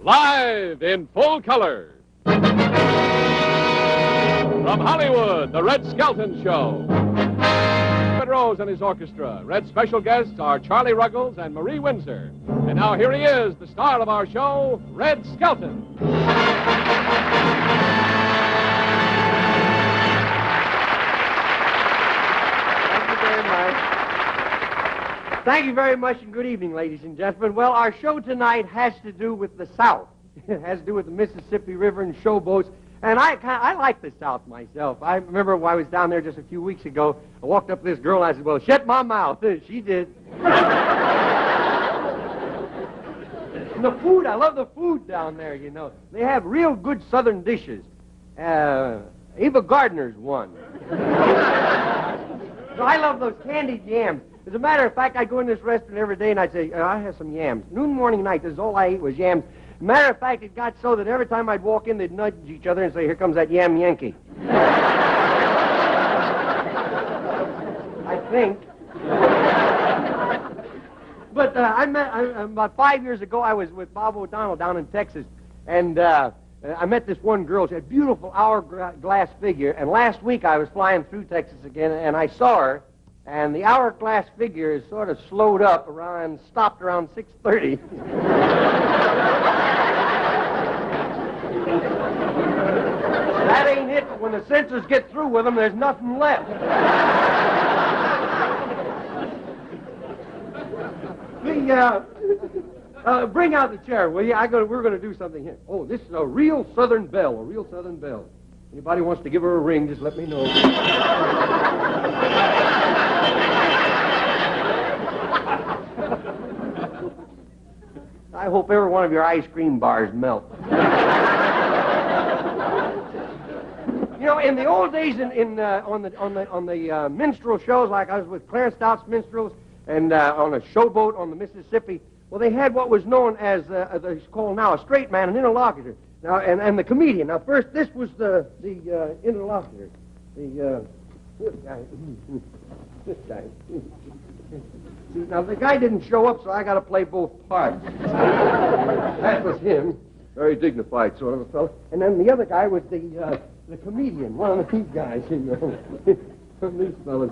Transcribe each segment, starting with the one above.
Live in full color. From Hollywood, the Red Skelton Show. Red Rose and his orchestra. Red's special guests are Charlie Ruggles and Marie Windsor. And now here he is, the star of our show, Red Skelton. Thank you very much, and good evening, ladies and gentlemen. Well, our show tonight has to do with the South. It has to do with the Mississippi River and showboats. And I like the South myself. I remember when I was down there just a few weeks ago, I walked up to this girl and I said, well, shut my mouth. She did. And the food, I love the food down there, you know. They have real good Southern dishes. Eva Gardner's one. So I love those candied yams. As a matter of fact, I go in this restaurant every day and I'd say, I have some yams. Noon, morning, night, this is all I ate was yams. Matter of fact, it got so that every time I'd walk in, they'd nudge each other and say, here comes that yam Yankee. I think. But about 5 years ago, I was with Bob O'Donnell down in Texas, and I met this one girl. She had a beautiful hourglass figure, and last week I was flying through Texas again, and I saw her, and the hourglass figure is sort of slowed up around, stopped around 6:30. That ain't it. When the censors get through with them, there's nothing left. Bring out the chair, will you? We're going to do something here. Oh, this is a real Southern belle, a real Southern belle. Anybody wants to give her a ring, just let me know. I hope every one of your ice cream bars melt. You know, in the old days, on the minstrel shows, like I was with Clarence Stout's minstrels, and on a showboat on the Mississippi, well, they had what was known as it's called now a straight man, an interlocutor. Now, and the comedian. Now, first, this was the interlocutor, this guy. Now, the guy didn't show up, so I got to play both parts. That was him, very dignified sort of a fellow. And then the other guy was the comedian, one of these guys, you know, from these fellas.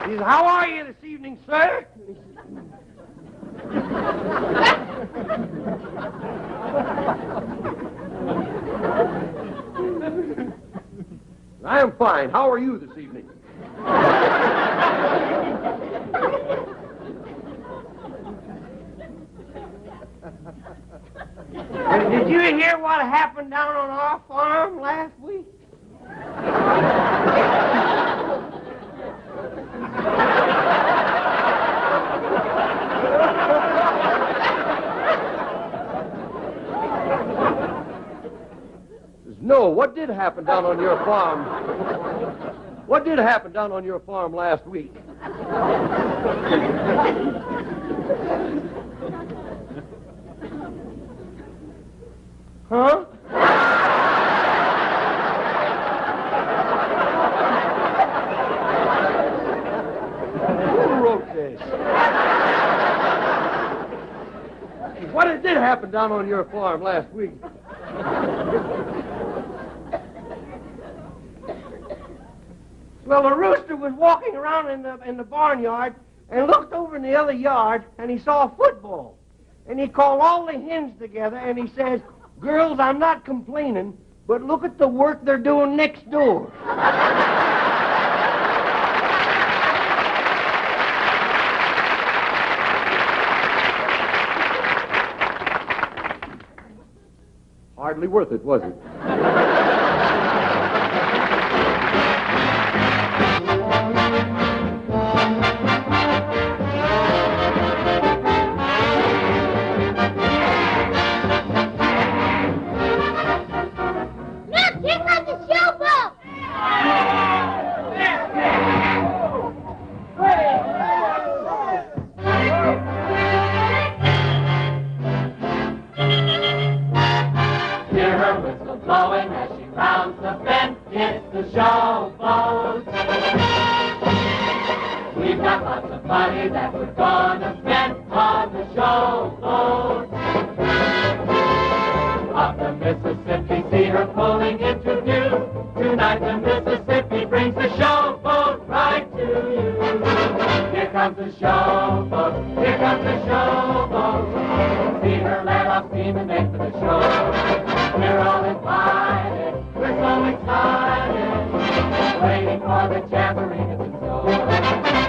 He says, how are you this evening, sir? I am fine. How are you this evening? Did you hear what happened down on our farm last week? No, what did happen down on your farm? What did happen down on your farm last week? Huh? Who wrote this? What did happen down on your farm last week? Well, the rooster was walking around in the barnyard and looked over in the other yard, and he saw a football. And he called all the hens together, and he says, girls, I'm not complaining, but look at the work they're doing next door. Hardly worth it, was it? it's the showboat. We've got lots of money that we're gonna spend on the showboat. Up the Mississippi, see her pulling into view. Tonight the Mississippi brings the showboat right to you. Here comes the showboat, here comes the showboat. See her let off steam and make for the show. We're all invited, we're so excited, waiting for the jamboree to go.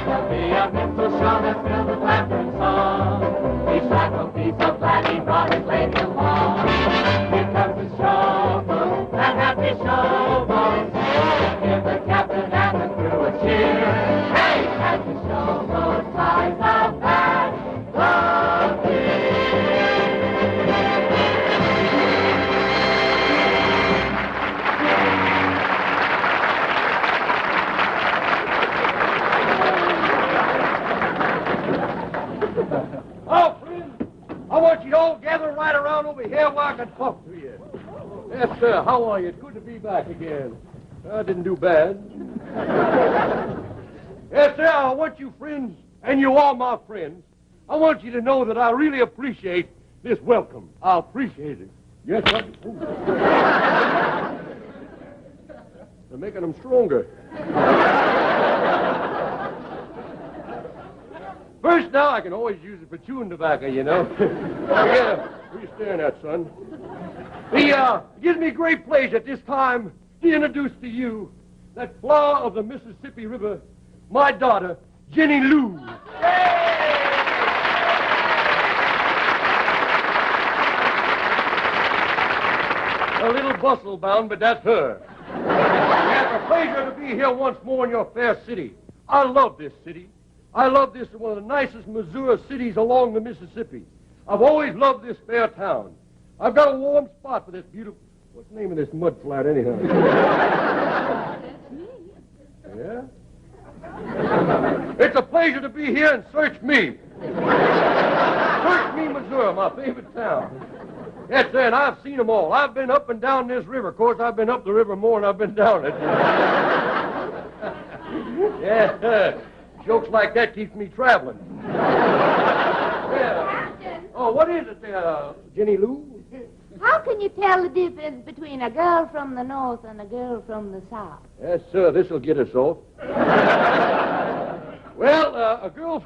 There'll be a minstrel show that's filled with laughter and song. Each lad will be so glad he brought his lady along. Here comes the showboat, that happy showboat. Give the captain and the crew a cheer. Hey! As the showboat flies out past the pier. Oh, friends, I want you to all gather right around over here where I can talk to you. Yes, sir. How are you? It's good to be back again. I didn't do bad. Yes, sir. I want you friends, and you are my friends, I want you to know that I really appreciate this welcome. I appreciate it. Yes, sir. They're making them stronger. First, now, I can always use it for chewing tobacco, you know. Oh, yeah. What are you staring at, son? It gives me great pleasure at this time to introduce to you that flower of the Mississippi River, my daughter, Jenny Lou. A little bustle bound, but that's her. It's a pleasure to be here once more in your fair city. I love this city. I love this one of the nicest Missouri cities along the Mississippi. I've always loved this fair town. I've got a warm spot for this beautiful... What's the name of this mud flat, anyhow? That's me. Yeah? It's a pleasure to be here and search me. Search me, Missouri, my favorite town. Yes, sir, and I've seen them all. I've been up and down this river. Of course, I've been up the river more than I've been down it. Yeah, jokes like that keeps me traveling. Yeah. Oh, what is it there, Jenny Lou? How can you tell the difference between a girl from the north and a girl from the south? Yes, sir, this'll get us off. Well, a girl,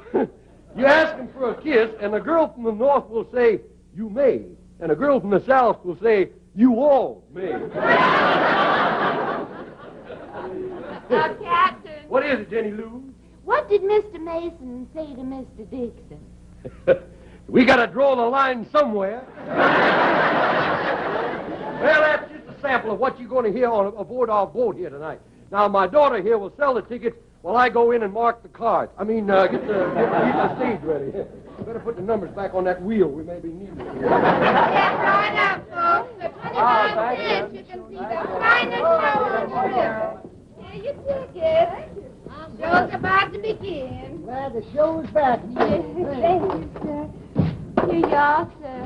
you ask him for a kiss, and a girl from the north will say, you may. And a girl from the south will say, you all may. Captain. What is it, Jenny Lou? What did Mr. Mason say to Mr. Dixon? We got to draw the line somewhere. Well, that's just a sample of what you're going to hear aboard our boat here tonight. Now, my daughter here will sell the tickets while I go in and mark the cards. I mean, get the stage ready. Better put the numbers back on that wheel. We may be needing it. Get right up, folks. The 25 cents. You can see the finest show on the river. Here your ticket. Show's about to begin. Glad the show's back. Yes, thank you, sir. Here you are, sir.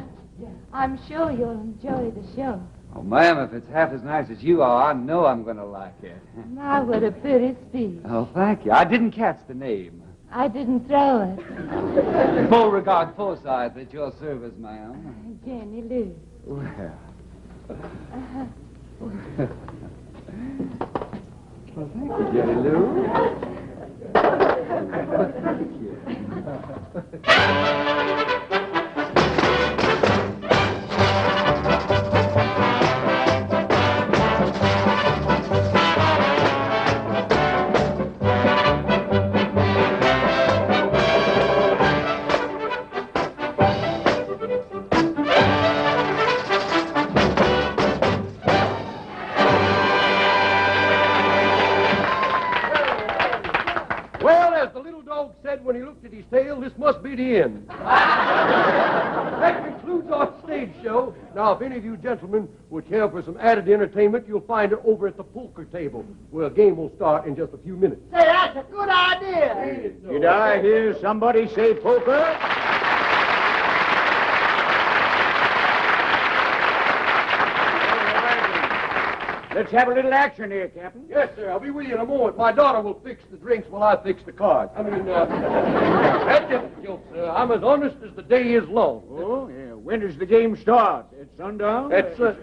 I'm sure you'll enjoy the show. Oh, ma'am, if it's half as nice as you are, I know I'm going to like it. My, what a pretty speech. Oh, thank you. I didn't catch the name. I didn't throw it. Beauregard Forsyth at your service, ma'am. Jenny Lou. Well. Well, thank you, Jenny Lou. Thank you. When he looked at his tail, this must be the end. That concludes our stage show. Now, if any of you gentlemen would care for some added entertainment, you'll find it over at the poker table, where a game will start in just a few minutes. Say, that's a good idea. Did I hear somebody say poker? Let's have a little action here, Captain. Yes, sir. I'll be with you in a moment. My daughter will fix the drinks while I fix the cards. I mean, that's just a joke, sir. I'm as honest as the day is long. Oh, yeah. When does the game start? At sundown? It's, I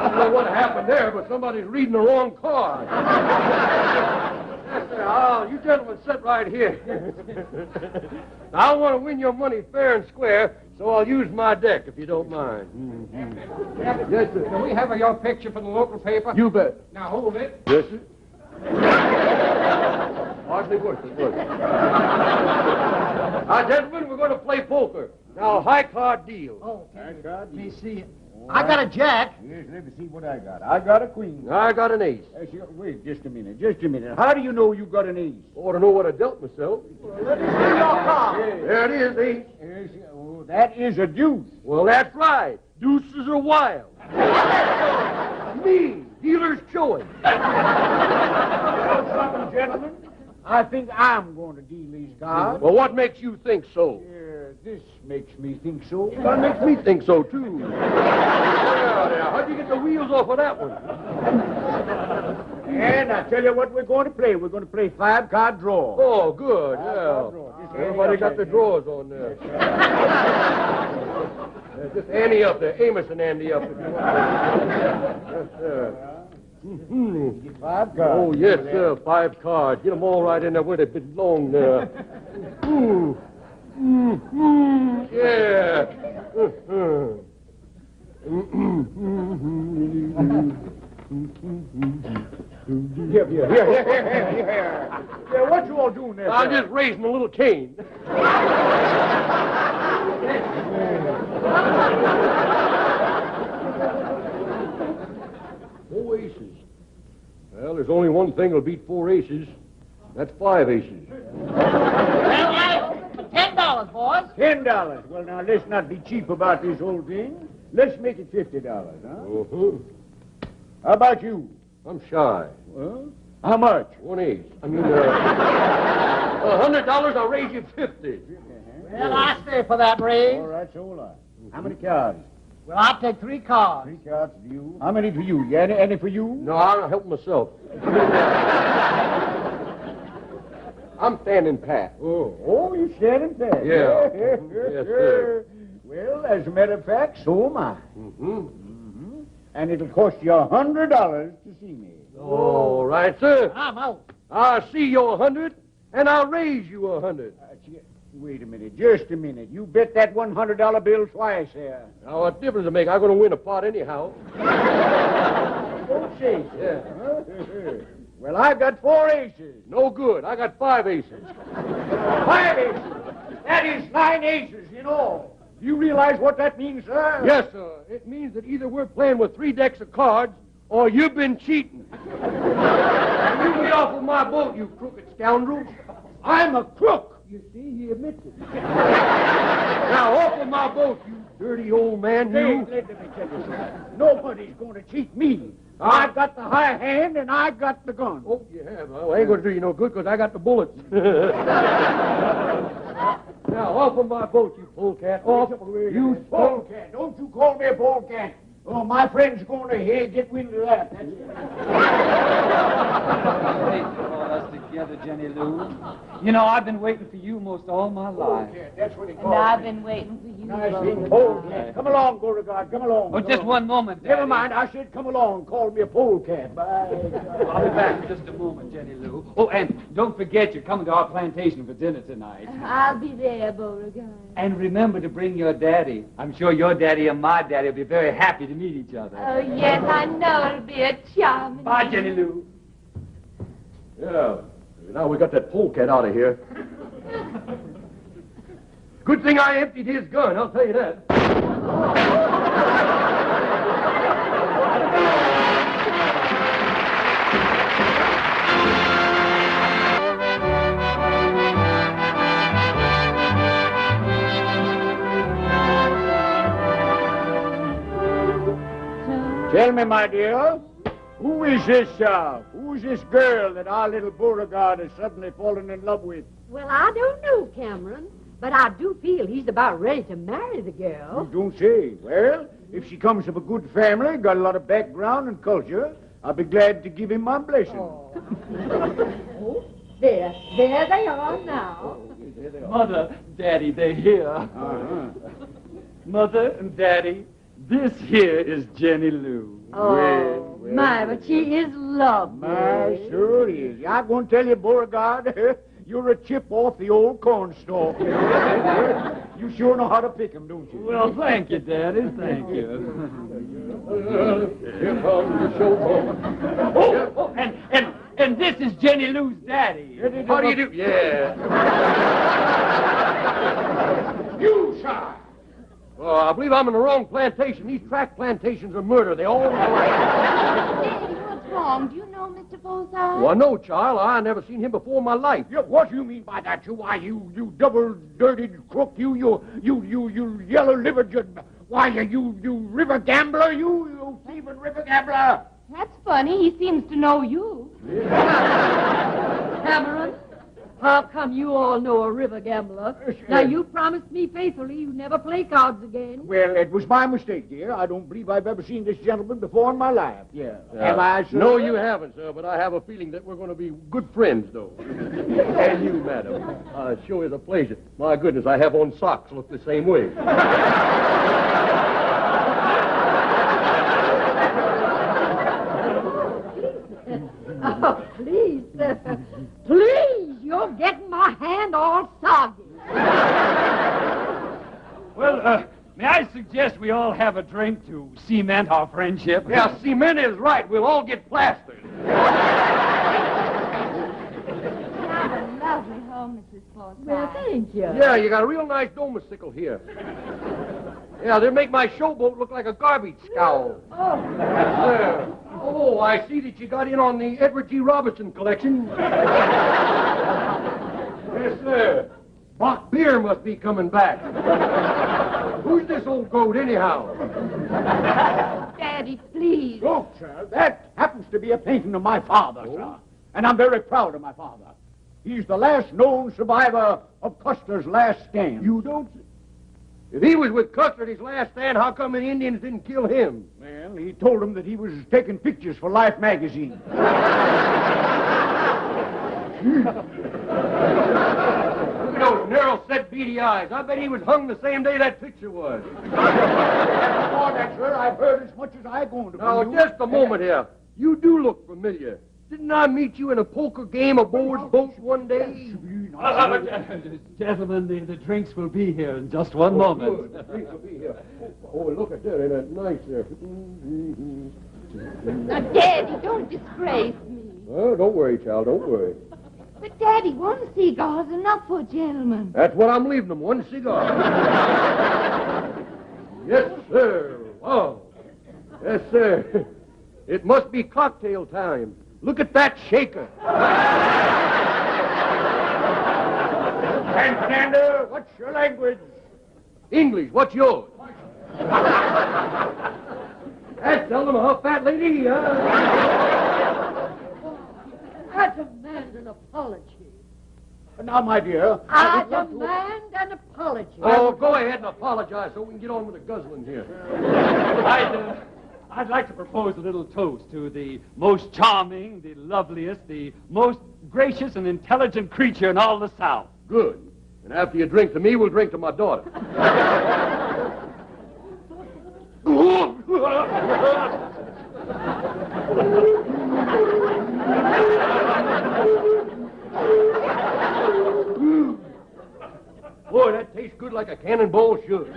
don't know what happened there, but somebody's reading the wrong card. Yes, sir. Oh, you gentlemen sit right here. I want to win your money fair and square, so I'll use my deck, if you don't mind. Yes, sir. Can we have your picture for the local paper? You bet. Now hold it. Yes, sir. Hardly worth it, was it? Now, gentlemen, we're going to play poker. Now, high card deal. Oh, I got let me see. I got a jack. Yes, let me see what I got. I got a queen. I got an ace. Wait, just a minute. How do you know you got an ace? Ought to know what I dealt myself. Let me see your card. There it is, ace. Yes, oh, that is a deuce. Well, that's right. Deuces are wild. Me, dealer's choice. Well, something, gentlemen. I think I'm going to deal these cards. Well, what makes you think so? This makes me think so. That makes me think so, too. Yeah. How'd you get the wheels off of that one? And I tell you what we're going to play. We're going to play 5-card draw. Oh, good, Five-card yeah. draw. Just Everybody got their drawers on there. Just Andy up there. Amos and Andy up if you want. Yes, sir. Mm-hmm. 5 cards. Oh, yes, sir. 5 cards. Get them all right in there where they belong there. Yeah. Here. Yeah, what you all doing there? I'm just raising a little cane. 4 aces. Well, there's only one thing that'll beat 4 aces. That's 5 aces. Well, $10, boys. $10. Well, now, let's not be cheap about this whole thing. Let's make it $50, huh? Uh-huh. How about you? I'm shy. Well, how much? 1 ace. I mean, $100, I'll raise you 50. Well, I stay for that raise. All right, so will I. How many cards? Well, I'll take 3 cards. 3 cards for you. How many for you? Yeah, any for you? No, I'll help myself. I'm standing pat. Oh, you're standing there. Yeah. Yes, sir. Well, as a matter of fact, so am I. Mm-hmm. And it'll cost you $100 to see me. All right, sir. I'm out. I'll see you 100, and I'll raise you 100. Wait a minute, just a minute. You bet that $100 bill twice here. Now, what difference does it make? I'm going to win a pot anyhow. Don't say so. Yeah. Well, I've got 4 aces. No good. I got 5 aces. 5 aces. That is 9 aces in all. Do you realize what that means, sir? Yes, sir. It means that either we're playing with 3 decks of cards, or you've been cheating. You get off of my boat, you crooked scoundrel. I'm a crook. You see, he admits it. Now, off of my boat, you dirty old man, Hey, you. let me tell you something. Nobody's going to cheat me. I've got the high hand, and I've got the gun. Oh, you have. Well, I ain't going to do you no good, because I got the bullets. Now, off of my boat, you polecat. Off. You polecat. Don't you call me a polecat. Oh, my friend's going to get wind of that. That's it. Thanks for all us together, Jenny Lou. You know, I've been waiting for you most all my life. Polecat, that's what he And calls I've me. been waiting for you. Nice both. thing, polecat. Come along, Beauregard. Come along. Oh, Come just along. one moment, Daddy. Never mind. I said come along. Call me a polecat. Bye. I'll be back in just a moment, Jenny Lou. Oh, and don't forget you're coming to our plantation for dinner tonight. I'll be there, Beauregard. And remember to bring your daddy. I'm sure your daddy and my daddy will be very happy to meet each other. Oh, yes, I know it'll be a charming Bye, evening. Jenny Lou. Yeah. Now we got that polecat out of here. Good thing I emptied his gun, I'll tell you that. Tell me, my dear, who's this girl that our little Beauregard has suddenly fallen in love with? Well, I don't know, Cameron. But I do feel he's about ready to marry the girl. You don't say. Well, if she comes of a good family, got a lot of background and culture, I'll be glad to give him my blessing. Oh, there they are now. Mother, Daddy, they're here. Uh-huh. Mother and Daddy, this here is Jenny Lou. Oh, my, but she is lovely. My, sure is. I'm going to tell you, Beauregard, you're a chip off the old cornstalk. You sure know how to pick 'em, don't you? Well, thank you, Daddy. Thank you. Here comes the showboat. And this is Jenny Lou's daddy. How do you do? Yeah. You, sir! Oh, I believe I'm in the wrong plantation. These tract plantations are murder. They all alike. Daddy, what's wrong? Do you know Mr. Forsythe? Well, no, child. I never seen him before in my life. Yeah, what do you mean by that? You double-dirted crook, you yellow-livered, why, you river gambler, you thieving river gambler. That's funny. He seems to know you. Cameron, how come you all know a river gambler? Now, you promised me faithfully you'd never play cards again. Well, it was my mistake, dear. I don't believe I've ever seen this gentleman before in my life. Yeah. Have I, sir? No, you haven't, sir, but I have a feeling that we're going to be good friends, though. And you, madam. It sure is a pleasure. My goodness, I have on socks look the same way. Oh, please, sir. Please, you're getting my hand all soggy. Well, may I suggest we all have a drink to cement our friendship? Yeah, cement is right. We'll all get plastered. You have a lovely home, Mrs. Forsythe. Well, thank you. Yeah, you got a real nice domicile here. Yeah, they make my showboat look like a garbage scow. Oh, Yeah. Oh, I see that you got in on the Edward G. Robertson collection. Yes, sir. Bock beer must be coming back. Who's this old goat, anyhow? Daddy, please. Look, sir, that happens to be a painting of my father, sir. And I'm very proud of my father. He's the last known survivor of Custer's last stand. You don't... If he was with Custer at his last stand, how come the Indians didn't kill him? Well, he told him that he was taking pictures for Life magazine. Look at those narrow, set, beady eyes. I bet he was hung the same day that picture was. For that, sir, I've heard as much as I'm going to. Now, just a moment here. You do look familiar. Didn't I meet you in a poker game aboard boat one day? Gentlemen, the drinks will be here in just one moment. Good. Drinks will be here. Oh, look at that. Ain't that nice there? Now, Daddy, don't disgrace me. Well, don't worry, child. Don't worry. But, Daddy, one cigar's enough for a gentleman. That's what I'm leaving them, one cigar. Yes, sir. Wow. Yes, sir. It must be cocktail time. Look at that shaker. And, Fernando, what's your language? English, what's yours? That's seldom a fat lady, I demand an apology. Now, my dear, I demand an apology. Oh, go ahead and apologize so we can get on with the guzzling here. I'd like to propose a little toast to the most charming, the loveliest, the most gracious and intelligent creature in all the South. Good. And after you drink to me, we'll drink to my daughter. Boy, that tastes good like a cannonball should.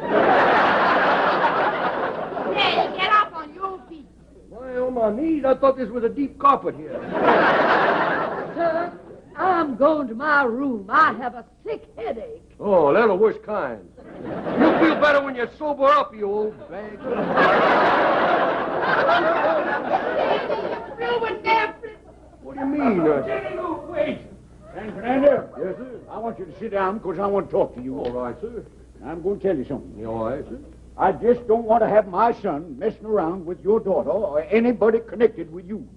Daddy, get up on your feet. Why, on my knees, I thought this was a deep carpet here. Sir, I'm going to my room. I have a sick headache. Oh, they're the worst kind. You'll feel better when you sober up, you old bag. Daddy, you're through with them. What do you mean? wait. And, Fernando. Yes, sir. I want you to sit down because I want to talk to you. All right, sir. I'm going to tell you something. You all right, sir? I just don't want to have my son messing around with your daughter or anybody connected with you.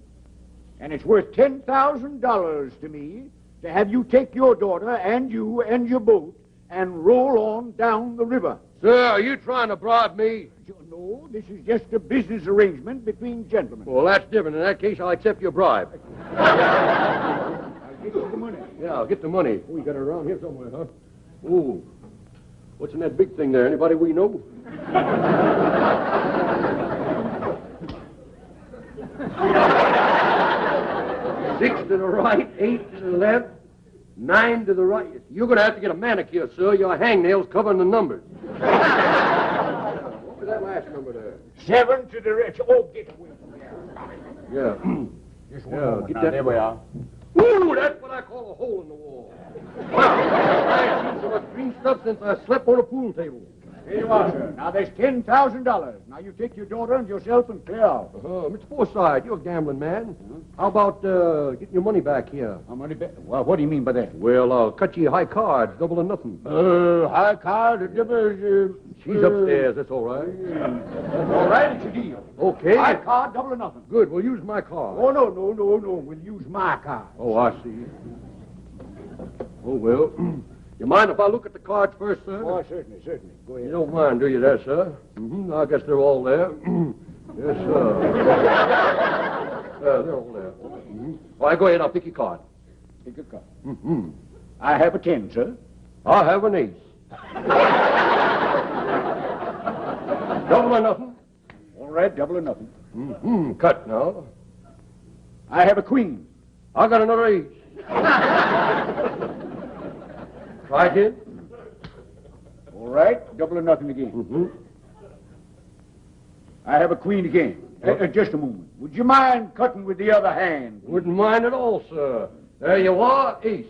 And it's worth $10,000 to me to have you take your daughter and you and your boat and roll on down the river. Sir, are you trying to bribe me? No, this is just a business arrangement between gentlemen. Well, that's different. In that case, I'll accept your bribe. I'll get you the money. Yeah, I'll get the money. Oh, you got it around here somewhere, huh? Oh. What's in that big thing there? Anybody we know? 6 to the right, 8 to the left, 9 to the right. You're going to have to get a manicure, sir. Your hangnail's covering the numbers. What was that last number there? 7 to the right. Oh, get away from there. Yeah. Just one moment. Now, there we are. Ooh, that's what I call a hole in the wall. Wow. I've seen so much green stuff since I slept on a pool table. Here you are, sir. Now, there's $10,000. Now, you take your daughter and yourself and clear out. Mr. Forsythe, you're a gambling man. How about getting your money back here? How money back? Well, what do you mean by that? Well, I'll cut you high cards, double or nothing. High card, She's upstairs, that's all right. All right, it's a deal. Okay. High card, double or nothing. Good, we'll use my card. Oh, no. We'll use my card. Oh, I see. Oh, well. You mind if I look at the cards first, sir? Oh, certainly. Go ahead. You don't mind, do you, there, sir? Mm-hmm. I guess they're all there. Yes, sir. They're all there. Mm-hmm. All right, go ahead. I'll pick your card. Pick a card. Mm-hmm. I have a 10, sir. I have an ace. Double or nothing? All right, double or nothing. Mm-hmm. Cut now. I have a queen. I got another ace. Try again. All right, double or nothing again. Mm-hmm. I have a queen again. Just a moment. Would you mind cutting with the other hand? Wouldn't mind at all, sir. There you are, ace.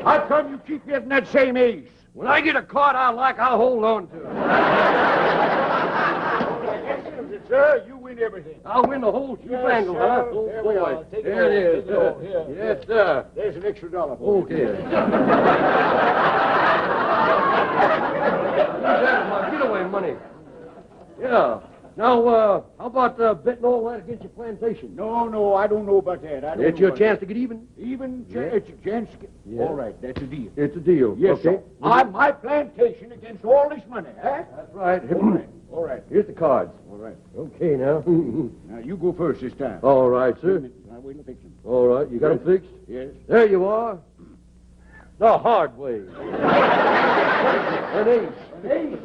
How come you keep getting that same ace? When I get a card I like, I'll hold on to it. Sir, you win everything. I'll win the whole shebangle, huh? Oh, There we are. Take there it is. Here. Yes, sir. There's an extra $1 for you. Okay. That's my getaway money. Yeah. Now, how about betting all that against your plantation? No, I don't know about that. It's your chance to get even? Even? Yeah. It's a chance. Yeah. All right, that's a deal. It's a deal. Yes, okay. sir. My plantation against all this money, huh? That's right. All right. Here's the cards. All right. Okay, now. Now, you go first this time. All right, Wait a sir. minute. I'll wait and fix them. All right. You got them fixed? Yes. There you are. The hard way. An ace. An ace.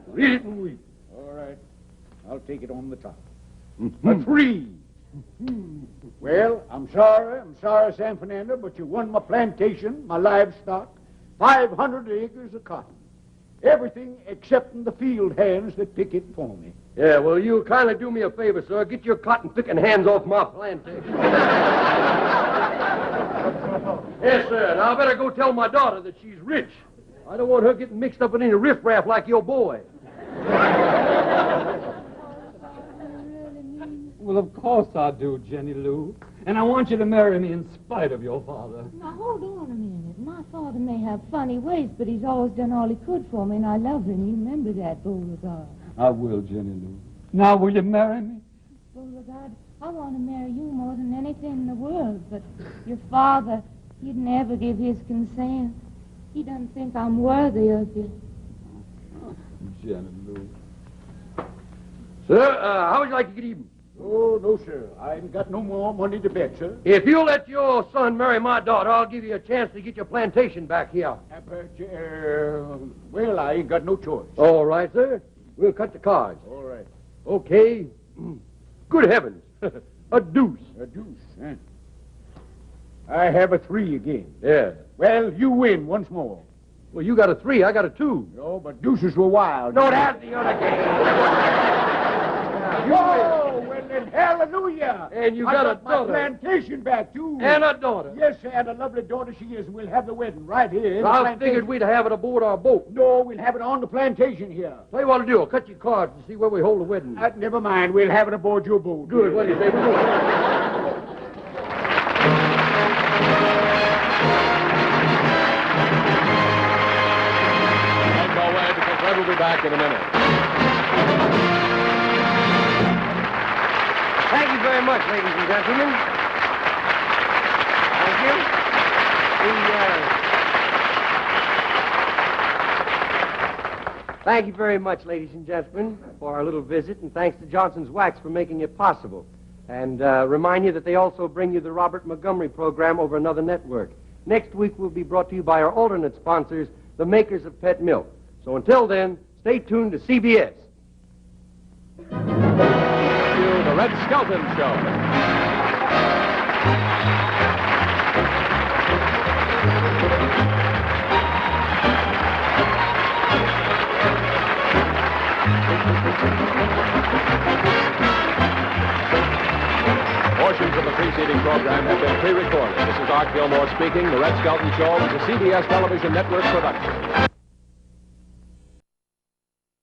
Read it and weep. All right. I'll take it on the top. Mm-hmm. A 3. Well, I'm sorry, San Fernando, but you won my plantation, my livestock, 500 acres of cotton. Everything excepting the field hands that pick it for me. Yeah, well, you kindly do me a favor, sir. Get your cotton-picking hands off my plantation. Yes, sir. Now, I better go tell my daughter that she's rich. I don't want her getting mixed up in any riffraff like your boy. Well, of course I do, Jenny Lou. And I want you to marry me in spite of your father. Now, hold on a minute. My father may have funny ways, but he's always done all he could for me, and I love him. You remember that, Beauregard. I will, Jenny Lou. Now, will you marry me? Beauregard, I want to marry you more than anything in the world, but your father, he'd never give his consent. He doesn't think I'm worthy of you. Jenny Lou. Sir, how would you like to get even? Oh, no, sir. I ain't got no more money to bet, sir. If you'll let your son marry my daughter, I'll give you a chance to get your plantation back here. Well, I ain't got no choice. All right, sir. We'll cut the cards. All right. Okay. Good heavens. A deuce. A deuce, huh? I have a 3 again. Yeah. Well, you win once more. Well, you got a 3, I got a 2. No, but deuces were wild. No, that's the other game. Oh, well, then, hallelujah. And you I got a my daughter. plantation back, too. And a daughter. Yes, sir, and a lovely daughter she is, and we'll have the wedding right here in the I plantation. figured we'd have it aboard our boat. No, we'll have it on the plantation here. Tell you what to do. I'll cut your cards and see where we hold the wedding. Never mind, we'll have it aboard your boat. Good. What do you say? We'll go. Don't go away because Red will be back in a minute. Thank you very much, ladies and gentlemen. Thank you. Thank you very much, ladies and gentlemen, for our little visit, and thanks to Johnson's Wax for making it possible. And remind you that they also bring you the Robert Montgomery program over another network. Next week will be brought to you by our alternate sponsors, the makers of Pet Milk. So until then, stay tuned to CBS. The Red Skelton Show. Portions of the preceding program have been pre-recorded. This is Art Gilmore speaking. The Red Skelton Show is a CBS television network production.